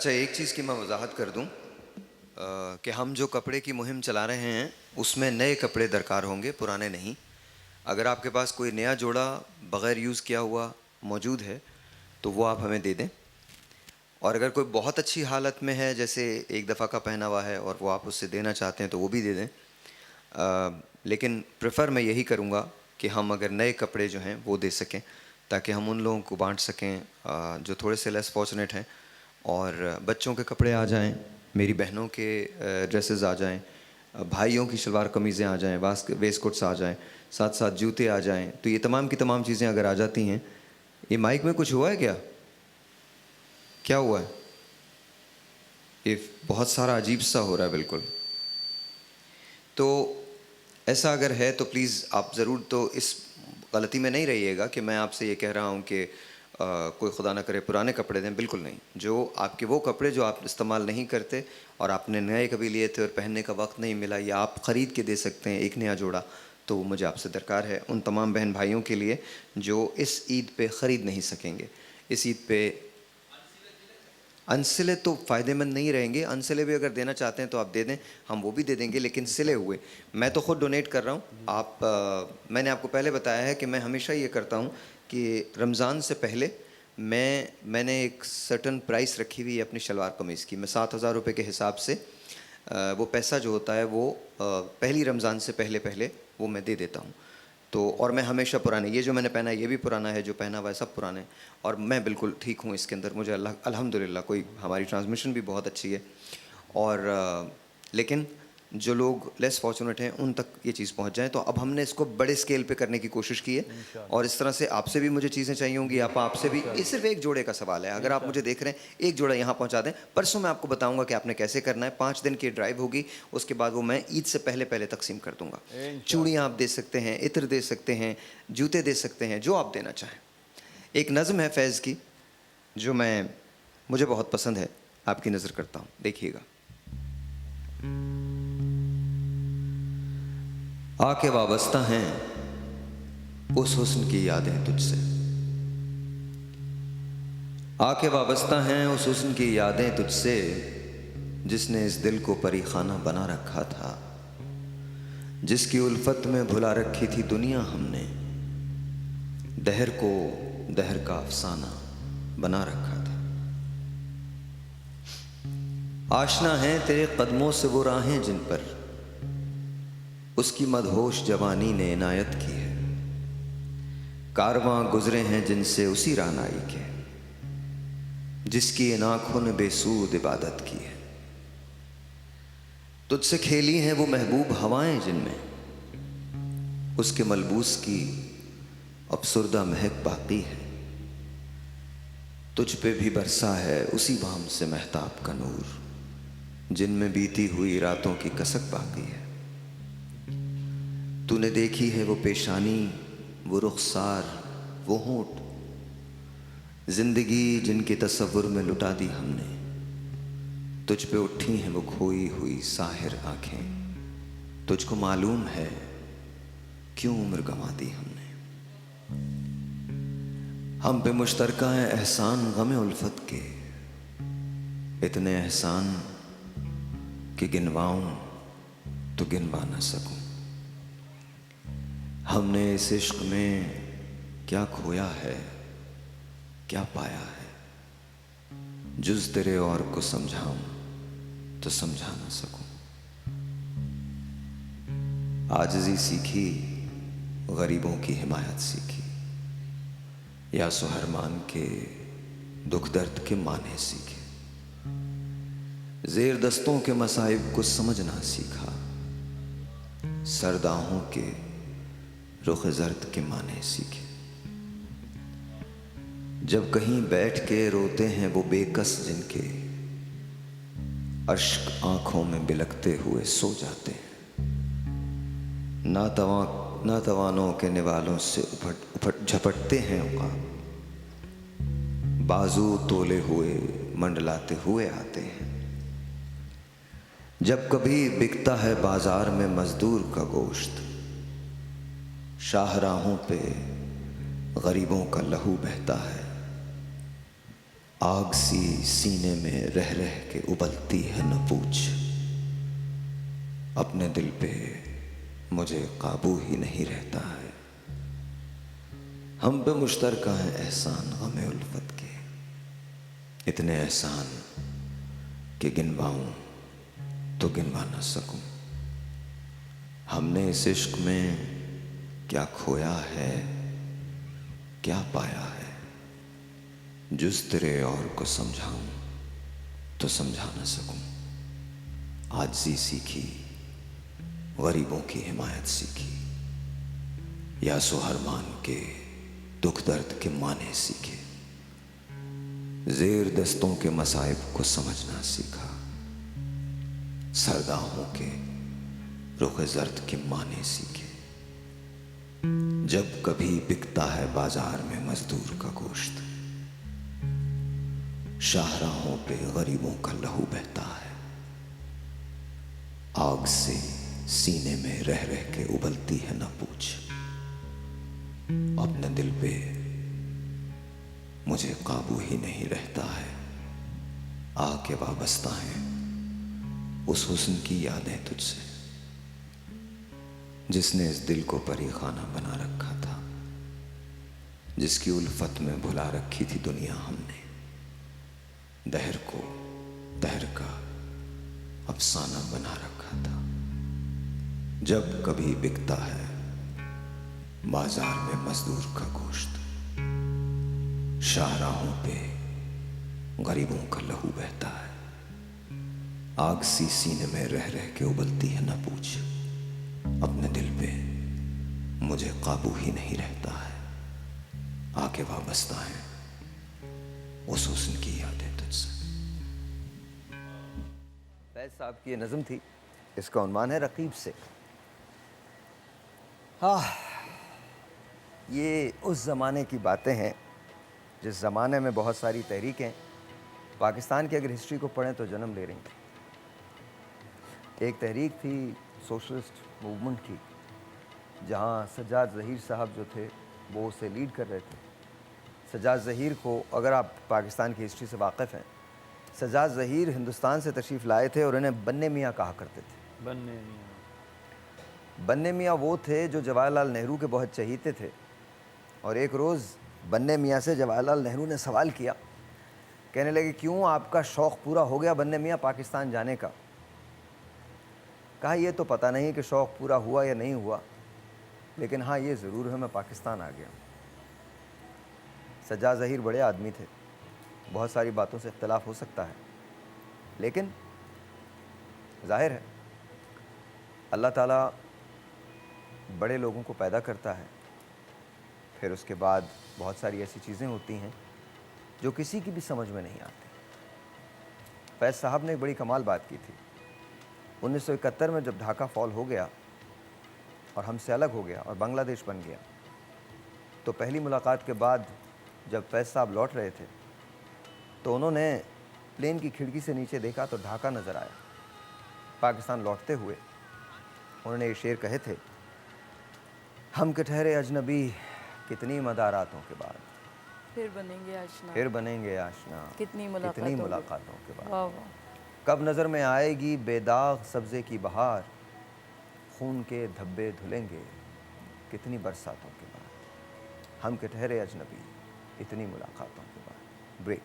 अच्छा, एक चीज़ की मैं वजाहत कर दूं कि हम जो कपड़े की मुहिम चला रहे हैं उसमें नए कपड़े दरकार होंगे, पुराने नहीं। अगर आपके पास कोई नया जोड़ा बग़ैर यूज़ किया हुआ मौजूद है तो वो आप हमें दे दें, और अगर कोई बहुत अच्छी हालत में है, जैसे एक दफ़ा का पहना हुआ है और वो आप उससे देना चाहते हैं तो वो भी दे दें। लेकिन प्रेफर मैं यही करूँगा कि हम अगर नए कपड़े जो हैं वो दे सकें, ताकि हम उन लोगों को बांट सकें जो थोड़े से लेस फॉर्चुनेट हैं, और बच्चों के कपड़े आ जाएं, मेरी बहनों के ड्रेसेस आ जाएं, भाइयों की शलवार कमीज़ें आ जाएं, वेस्ट कोट्स आ जाएं, साथ साथ जूते आ जाएं। तो ये तमाम की तमाम चीज़ें अगर आ जाती हैं। ये माइक में कुछ हुआ है क्या? क्या हुआ है? ये बहुत सारा अजीब सा हो रहा है बिल्कुल। तो ऐसा अगर है तो प्लीज़ आप ज़रूर तो इस गलती में नहीं रहिएगा कि मैं आपसे ये कह रहा हूँ कि कोई खुदा ना करे पुराने कपड़े दें। बिल्कुल नहीं। जो आपके वो कपड़े जो आप इस्तेमाल नहीं करते और आपने नए कभी लिए थे और पहनने का वक्त नहीं मिला, या आप ख़रीद के दे सकते हैं एक नया जोड़ा, तो वो मुझे आपसे दरकार है उन तमाम बहन भाइयों के लिए जो इस ईद पे ख़रीद नहीं सकेंगे। इस ईद पे अनसिले तो फ़ायदेमंद नहीं रहेंगे। अनसिले भी अगर देना चाहते हैं तो आप दे दें, हम वो भी दे देंगे, लेकिन सिले हुए मैं तो ख़ुद डोनेट कर रहा हूँ। मैंने आपको पहले बताया है कि मैं हमेशा ये करता हूँ कि रमज़ान से पहले मैंने एक सर्टन प्राइस रखी हुई है अपनी शलवार कमीज़ की। मैं 7,000 रुपये के हिसाब से वो पैसा जो होता है वो पहली रमज़ान से पहले पहले वो मैं दे देता हूँ। तो और मैं हमेशा पुराने, ये जो मैंने पहना है ये भी पुराना है, जो पहना हुआ है सब पुराने, और मैं बिल्कुल ठीक हूँ इसके अंदर। मुझे अल्हम्दुलिल्लाह कोई, हमारी ट्रांसमिशन भी बहुत अच्छी है। और लेकिन जो लोग लेस फॉर्चुनेट हैं उन तक ये चीज़ पहुँच जाए, तो अब हमने इसको बड़े स्केल पे करने की कोशिश की है। और इस तरह से आपसे भी मुझे चीज़ें चाहिए होंगी, आपसे भी। ये सिर्फ एक जोड़े का सवाल है। अगर आप मुझे देख रहे हैं, एक जोड़ा यहाँ पहुँचा दें। परसों मैं आपको बताऊँगा कि आपने कैसे करना है। 5 दिन की ड्राइव होगी, उसके बाद वो मैं ईद से पहले पहले तकसीम कर दूँगा। चूड़ियाँ आप दे सकते हैं, इत्र दे सकते हैं, जूते दे सकते हैं, जो आप देना चाहें। एक नज़्म है फैज़ की जो मुझे बहुत पसंद है, आपकी नज़र करता हूँ, देखिएगा। आके वाबस्ता हैं उस हुस्न की यादें तुझसे, आके वाबस्ता हैं उस हुस्न की यादें तुझसे, जिसने इस दिल को परीखाना बना रखा था, जिसकी उल्फत में भुला रखी थी दुनिया हमने, दहर को दहर का अफसाना बना रखा था। आशना हैं तेरे कदमों से वो राहें जिन पर उसकी मदहोश जवानी ने इनायत की है, कारवां गुजरे हैं जिनसे उसी रानाई के, जिसकी इन आँखों ने बेसूद इबादत की है। तुझसे खेली हैं वो महबूब हवाएं जिनमें उसके मलबूस की अफसुर्दा महक बाकी है, तुझ पे भी बरसा है उसी बाम से महताब का नूर, जिनमें बीती हुई रातों की कसक बाकी है। तूने देखी है वो पेशानी, वो रुखसार, वो होंठ, जिंदगी जिनके तसव्वुर में लुटा दी हमने, तुझ पे उठी हैं वो खोई हुई साहिर आंखें, तुझको मालूम है क्यों उम्र गंवा दी हमने। हम पे मुश्तरका है एहसान गमे उल्फत के, इतने एहसान कि गिनवाऊं तो गिनवा ना सकूं। हमने इस इश्क में क्या खोया है, क्या पाया है, जुज़ तेरे और को समझाऊं तो समझा ना सकूं। आजिज़ी सीखी, गरीबों की हिमायत सीखी, या सुहरमान के दुख दर्द के माने सीखे, ज़ेर दस्तों के मसाइब को समझना सीखा, सरदाहों के रुख जर्द के माने सीखे। जब कहीं बैठ के रोते हैं वो बेकस जिनके अश्क आंखों में बिलकते हुए सो जाते हैं, नातवानों के निवालों से उपट झपटते हैं उक़ाब, बाजू तोले हुए मंडलाते हुए आते हैं। जब कभी बिकता है बाजार में मजदूर का गोश्त, शाहराहों पे गरीबों का लहू बहता है, आग सी सीने में रह रह के उबलती है न पूछ, अपने दिल पे मुझे काबू ही नहीं रहता है। हम पे मुश्तरका है एहसान गमे उल्फत के, इतने एहसान कि गिनवाऊं तो गिनवा न सकूं। हमने इस इश्क में क्या खोया है, क्या पाया है, जुस तेरे और को समझाऊं तो समझा न सकूं। आजिज़ी सीखी, गरीबों की हिमायत सीखी, या सुहरमान के दुख दर्द के माने सीखे, जेर दस्तों के मसाइब को समझना सीखा, सरदाहों के रुख जर्द के माने सीखे। जब कभी बिकता है बाजार में मजदूर का गोश्त, शाहराहों पे गरीबों का लहू बहता है। आग से सीने में रह रह के उबलती है न पूछ, अपने दिल पे मुझे काबू ही नहीं रहता है। आके वाबस्ता है उस हुस्न की यादें तुझसे, जिसने इस दिल को परीखाना बना रखा था, जिसकी उल्फत में भुला रखी थी दुनिया हमने। दहर को दहर का अफसाना बना रखा था। जब कभी बिकता है बाजार में मजदूर का गोश्त, शाहराहों पे गरीबों का लहू बहता है। आग सी सीने में रह रह के उबलती है न पूछ, अपने दिल पे मुझे काबू ही नहीं रहता है। आके वाबस्ता है उस हुस्न की यादें तुझसे। फैज साहब की ये नज़म थी, इसका उन्वान है रकीब से। हाँ, ये उस ज़माने की बातें हैं जिस ज़माने में बहुत सारी तहरीकें पाकिस्तान की अगर हिस्ट्री को पढ़ें तो जन्म ले रही थी। एक तहरीक थी सोशलिस्ट मूवमेंट की, जहाँ सज्जाद ज़हीर साहब जो थे वो उसे लीड कर रहे थे। सज्जाद ज़हीर को, अगर आप पाकिस्तान की हिस्ट्री से वाकिफ़ हैं, सज्जाद ज़हीर हिंदुस्तान से तशरीफ़ लाए थे और इन्हें बन्ने मियाँ कहा करते थे। बन्ने मियाँ वो थे जो जवाहरलाल नेहरू के बहुत चहीते थे। और एक रोज़ बन्ने मियाँ से जवाहरलाल नेहरू ने सवाल किया, कहने लगे क्यों आपका शौक़ पूरा हो गया बन्ने मियाँ पाकिस्तान जाने का? कहा ये तो पता नहीं कि शौक़ पूरा हुआ या नहीं हुआ, लेकिन हाँ ये ज़रूर है मैं पाकिस्तान आ गया। सज्जाद ज़हीर बड़े आदमी थे, बहुत सारी बातों से इख्तलाफ हो सकता है, लेकिन ज़ाहिर है अल्लाह ताला बड़े लोगों को पैदा करता है, फिर उसके बाद बहुत सारी ऐसी चीज़ें होती हैं जो किसी की भी समझ में नहीं आती। फैज़ साहब ने एक बड़ी कमाल बात की थी। 1971 में जब ढाका फॉल हो गया और हमसे अलग हो गया और बांग्लादेश बन गया, तो पहली मुलाकात के बाद जब फैज़ साहब लौट रहे थे तो उन्होंने प्लेन की खिड़की से नीचे देखा तो ढाका नज़र आया। पाकिस्तान लौटते हुए उन्होंने ये शेर कहे थे, हम के ठहरे अजनबी कितनी मदारातों के बाद, फिर बनेंगे आशना, फिर बनेंगे आशना कितनी मुलाकातों के बाद। वाह वाह। कब नज़र में आएगी बेदाग सब्ज़े की बहार, खून के धब्बे धुलेंगे कितनी बरसातों के बाद। हम के ठहरे अजनबी इतनी मुलाकातों के बाद। ब्रेक।